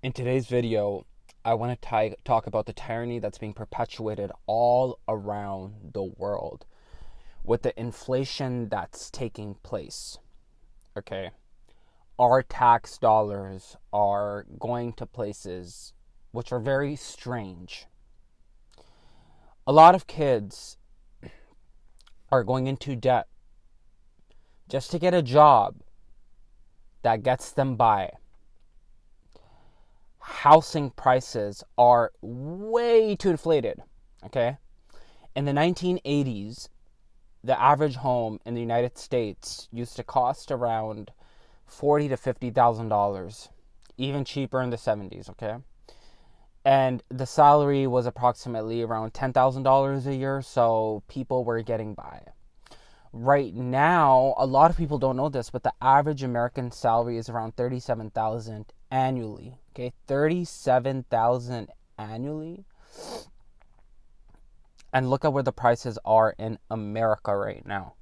In today's video, I want to talk about the tyranny that's being perpetuated all around the world with the inflation that's taking place. Okay? Our tax dollars are going to places which are very strange. A lot of kids are going into debt just to get a job that gets them by. Housing prices are way too inflated. Okay? In the 1980s, the average home in the United States used to cost around $40,000 to $50,000, even cheaper in the 70s. Okay? And the salary was approximately around $10,000 a year, so people were getting by. Right now, a lot of people don't know this, but the average American salary is around $37,000 annually. Okay, $37,000 annually. And look at where the prices are in America right now.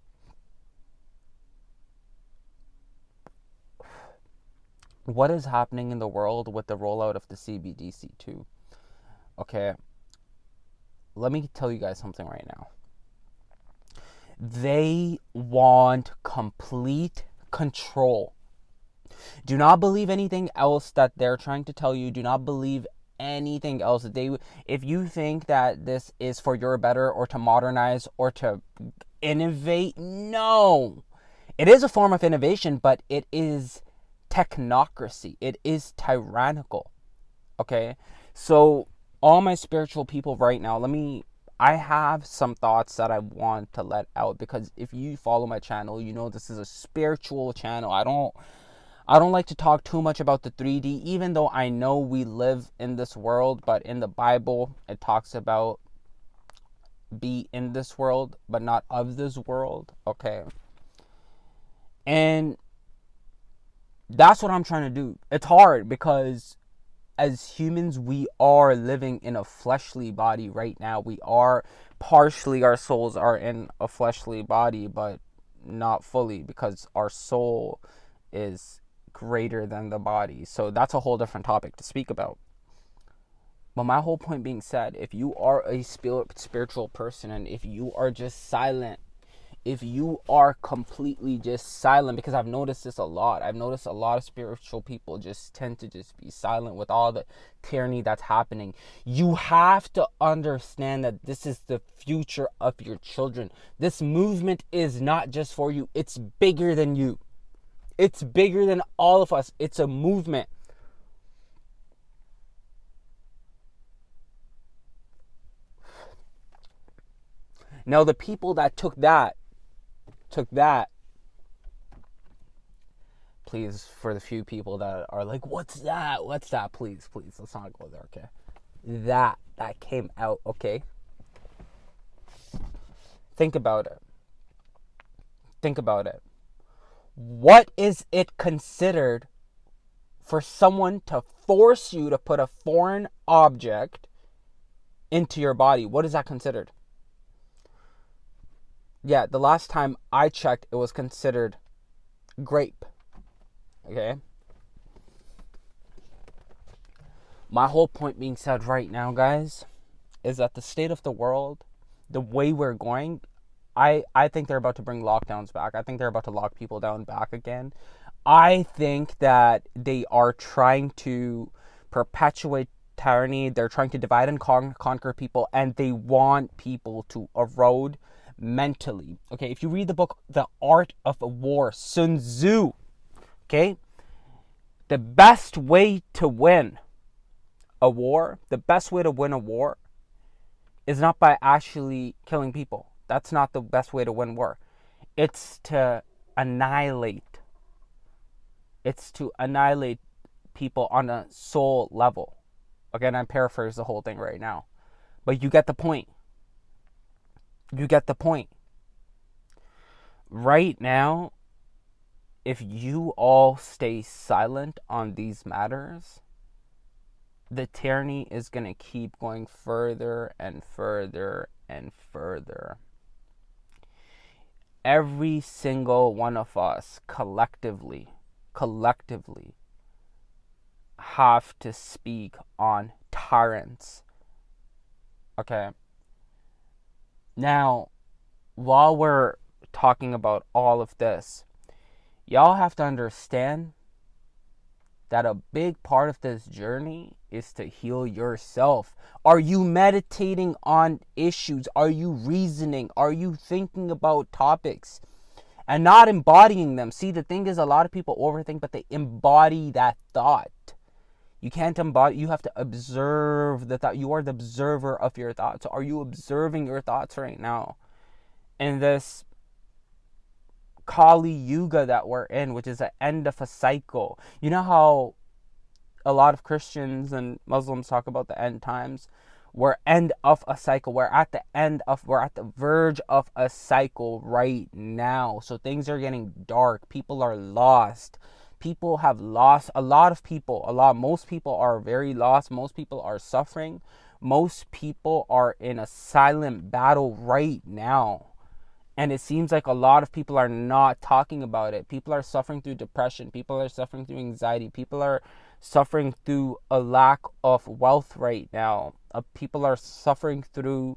What is happening in the world with the rollout of the cbdc too? Okay, let me tell you guys something right now. They want complete control. Do not believe anything else that they're trying to tell you. Do not believe anything else. If you think that this is for your better or to modernize or to innovate, no. It is a form of innovation, but it is technocracy. It is tyrannical. Okay? So all my spiritual people right now, I have some thoughts that I want to let out, because if you follow my channel, you know this is a spiritual channel. I don't like to talk too much about the 3D, even though I know we live in this world, but in the Bible, it talks about be in this world, but not of this world. Okay. And that's what I'm trying to do. It's hard because as humans, we are living in a fleshly body right now. We are partially, our souls are in a fleshly body, but not fully, because our soul is greater than the body. So that's a whole different topic to speak about. But my whole point being said, if you are a spiritual person, and if you are just silent, if you are completely just silent, because I've noticed this a lot. I've noticed a lot of spiritual people just tend to just be silent with all the tyranny that's happening. You have to understand that this is the future of your children. This movement is not just for you. It's bigger than you. It's bigger than all of us. It's a movement. Now, the people that took that, please, for the few people that are like, what's that, please, let's not go there. Okay, that came out. Okay, think about it. What is it considered for someone to force you to put a foreign object into your body? What is that considered? Yeah, the last time I checked, it was considered grape. Okay? My whole point being said right now, guys, is that the state of the world, the way we're going, I think they're about to bring lockdowns back. I think they're about to lock people down back again. I think that they are trying to perpetuate tyranny. They're trying to divide and conquer people, and they want people to erode mentally. Okay, if you read the book The Art of War, Sun Tzu, okay, the best way to win a war is not by actually killing people. That's not the best way to win war. It's to annihilate. It's to annihilate people on a soul level. Again, I'm paraphrasing the whole thing right now, but you get the point. Right now, if you all stay silent on these matters, the tyranny is going to keep going further and further and further. Every single one of us collectively have to speak on tyrants. Okay. Now, while we're talking about all of this, y'all have to understand that a big part of this journey is to heal yourself. Are you meditating on issues? Are you reasoning? Are you thinking about topics and not embodying them? See, the thing is, a lot of people overthink, but they embody that thought. You can't embody, you have to observe the thought. You are the observer of your thoughts. So are you observing your thoughts right now? In this Kali Yuga that we're in, which is the end of a cycle. You know how a lot of Christians and Muslims talk about the end times? We're end of a cycle. We're at the verge of a cycle right now. So things are getting dark. People are lost. People have lost, most people are very lost. Most people are suffering. Most people are in a silent battle right now. And it seems like a lot of people are not talking about it. People are suffering through depression. People are suffering through anxiety. People are suffering through a lack of wealth right now. People are suffering through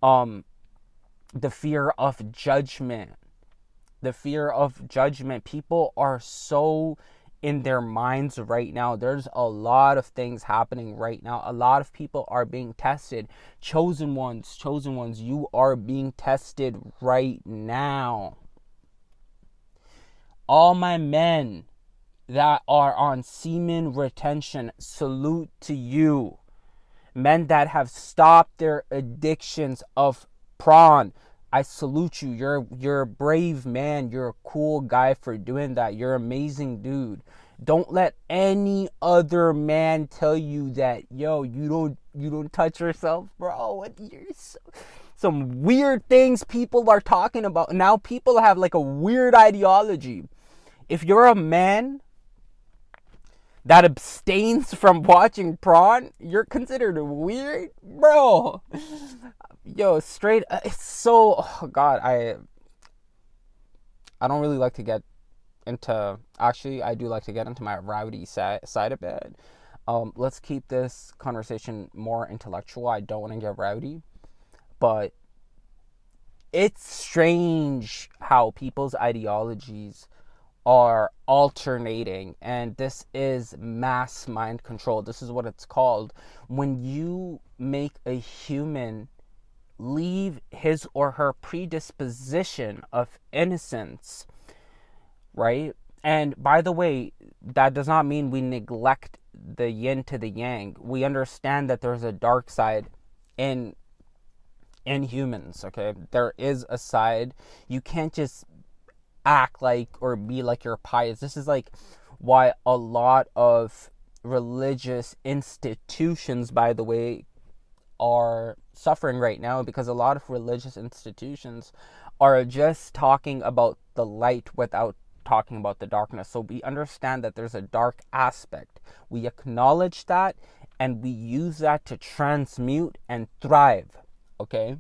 the fear of judgment. The fear of judgment. People are so in their minds right now. There's a lot of things happening right now. A lot of people are being tested. Chosen ones, you are being tested right now. All my men that are on semen retention, salute to you. Men that have stopped their addictions of prawn, I salute you. You're a brave man. You're a cool guy for doing that. You're an amazing dude. Don't let any other man tell you that, yo, you don't touch yourself, bro. Some weird things people are talking about. Now people have like a weird ideology. If you're a man that abstains from watching prawn, you're considered weird, bro. Yo, straight, it's so, oh God, I don't really like to get into, actually, I do like to get into my rowdy side a bit. Let's keep this conversation more intellectual. I don't want to get rowdy, but it's strange how people's ideologies are alternating, and this is mass mind control. This is what it's called. When you make a human leave his or her predisposition of innocence, right? And by the way, that does not mean we neglect the yin to the yang. We understand that there's a dark side in humans, okay? There is a side. You can't just act like or be like you're pious. This is like why a lot of religious institutions, by the way, are suffering right now, because a lot of religious institutions are just talking about the light without talking about the darkness. So we understand that there's a dark aspect. We acknowledge that and we use that to transmute and thrive, okay?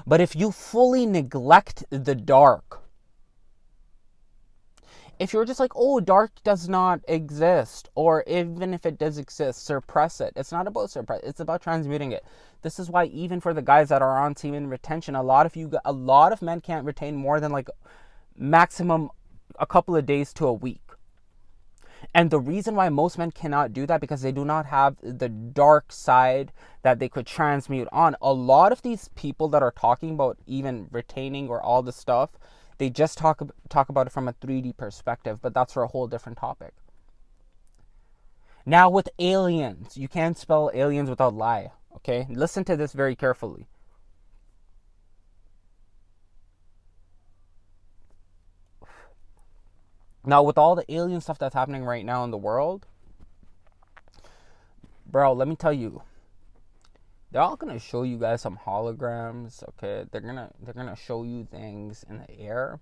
But if you fully neglect the dark, if you're just like, oh, dark does not exist, or even if it does exist, suppress it. It's not about suppress. It's about transmuting it. This is why even for the guys that are on semen retention, a lot of men can't retain more than like maximum a couple of days to a week. And the reason why most men cannot do that, because they do not have the dark side that they could transmute on. A lot of these people that are talking about even retaining or all this stuff, they just talk about it from a 3D perspective, but that's for a whole different topic. Now with aliens, you can't spell aliens without lie, okay? Listen to this very carefully. Now with all the alien stuff that's happening right now in the world, bro, let me tell you, they're all gonna show you guys some holograms, okay? They're gonna show you things in the air.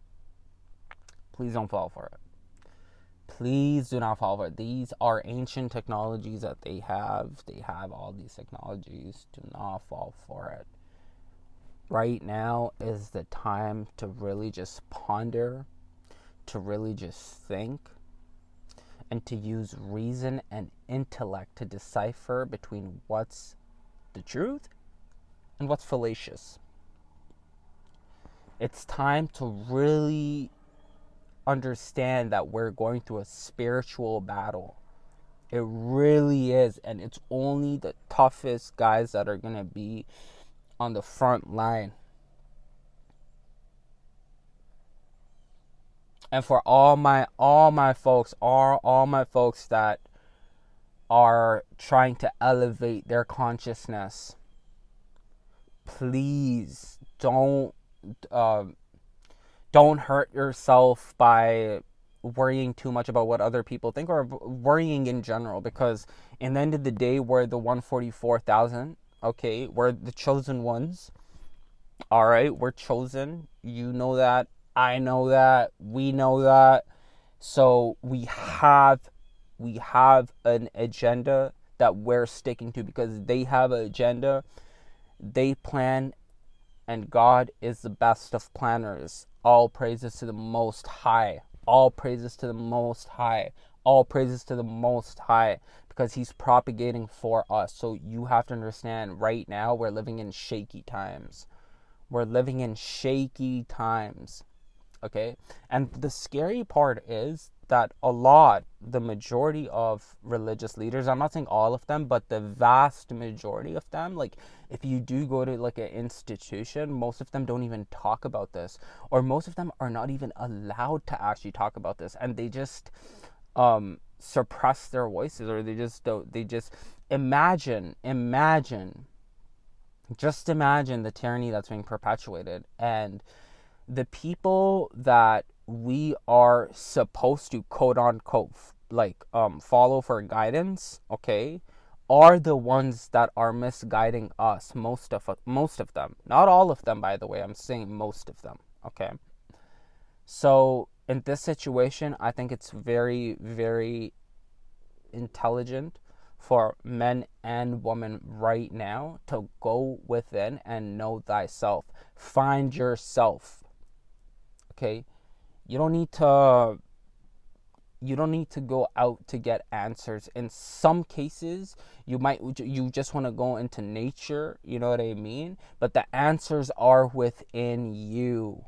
Please don't fall for it. Please do not fall for it. These are ancient technologies that they have. They have all these technologies. Do not fall for it. Right now is the time to really just ponder, to really just think. and to use reason and intellect to decipher between what's the truth and what's fallacious. It's time to really understand that we're going through a spiritual battle. It really is. And it's only the toughest guys that are going to be on the front line. And for all my folks, all my folks that are trying to elevate their consciousness, please don't hurt yourself by worrying too much about what other people think, or worrying in general, because in the end of the day, we're the 144,000. Okay, we're the chosen ones. All right, we're chosen. You know that. I know that. We know that. So we have an agenda that we're sticking to, because they have an agenda. They plan, and God is the best of planners. All praises to the Most High. All praises to the Most High. All praises to the Most High, because He's propagating for us. So you have to understand, right now we're living in shaky times. We're living in shaky times. Okay? And the scary part is that the majority of religious leaders, I'm not saying all of them, but the vast majority of them, like if you do go to like an institution, most of them don't even talk about this, or most of them are not even allowed to actually talk about this, and they just suppress their voices, or they just imagine the tyranny that's being perpetuated. And the people that we are supposed to quote unquote follow for guidance, okay, are the ones that are misguiding us. Most of them, not all of them, by the way. I'm saying most of them. Okay, so in this situation, I think it's very, very intelligent for men and women right now to go within and know thyself. Find yourself. Okay, you don't need to go out to get answers. In some cases, you just want to go into nature, you know what I mean? But the answers are within you.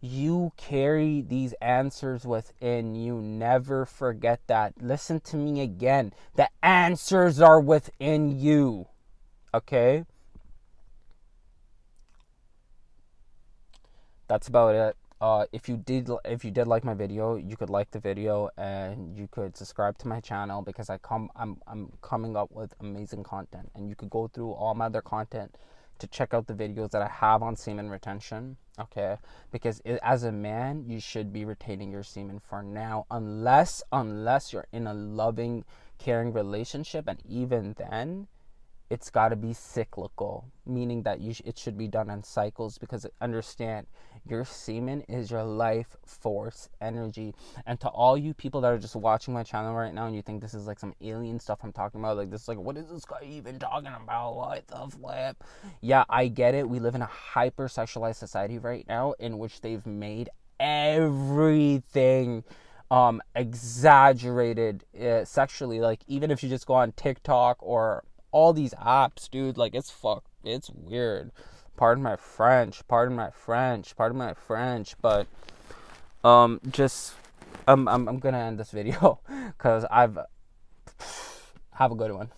You carry these answers within you. Never forget that. Listen to me again. The answers are within you. Okay? That's about it. If you did like my video, you could like the video, and you could subscribe to my channel, because I'm coming up with amazing content, and you could go through all my other content to check out the videos that I have on semen retention. Okay, because as a man, you should be retaining your semen for now, unless you're in a loving, caring relationship, and even then, it's got to be cyclical, meaning that it should be done in cycles, because understand, your semen is your life force energy. And to all you people that are just watching my channel right now and you think this is like some alien stuff I'm talking about, like this, like, what is this guy even talking about? What the flip? Yeah, I get it. We live in a hyper-sexualized society right now, in which they've made everything exaggerated sexually. Like, even if you just go on TikTok or all these apps, dude, like, it's weird. Pardon my French, but just I'm gonna end this video because have a good one.